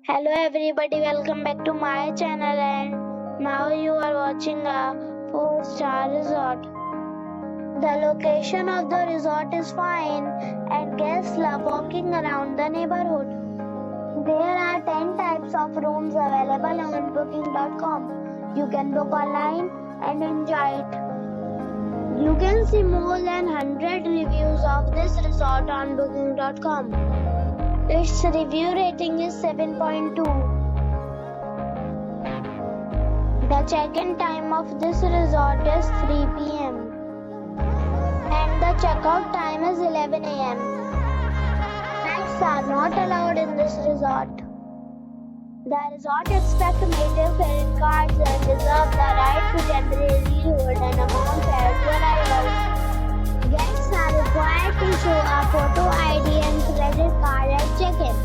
Hello everybody, welcome back to my channel and now you are watching a 4-star resort. The location of the resort is fine and guests love walking around the neighborhood. There are 10 types of rooms available on booking.com. You can book online and enjoy it. You can see more than 100 reviews of this resort on booking.com. Its review rating is 7.2. The check-in time of this resort is 3 p.m. and the checkout time is 11 a.m. Pets are not allowed in this resort. The resort expects major credit cards and reserves the right to temporarily hold an amount prior to arrival. Guests are required to show a photo ID and credit card at check-in.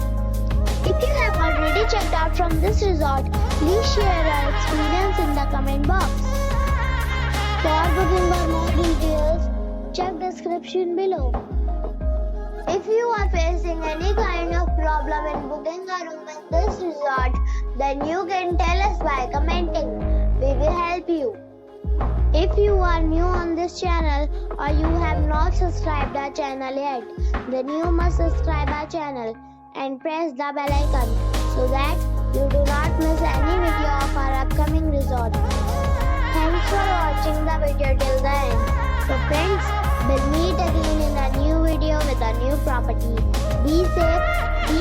If you have already checked out from this resort, please share your experience in the comment box. For booking or more details, check description below. If you are facing any kind of problem in booking a room in this resort, then you can tell us by commenting. We will help you. If you are new on this channel or you have not subscribed our channel yet, then you must subscribe our channel and press the bell icon so that you do not miss any video of our upcoming resort. Thanks for watching the video till the end. So friends, we'll meet again in a new video with a new property. Be safe, be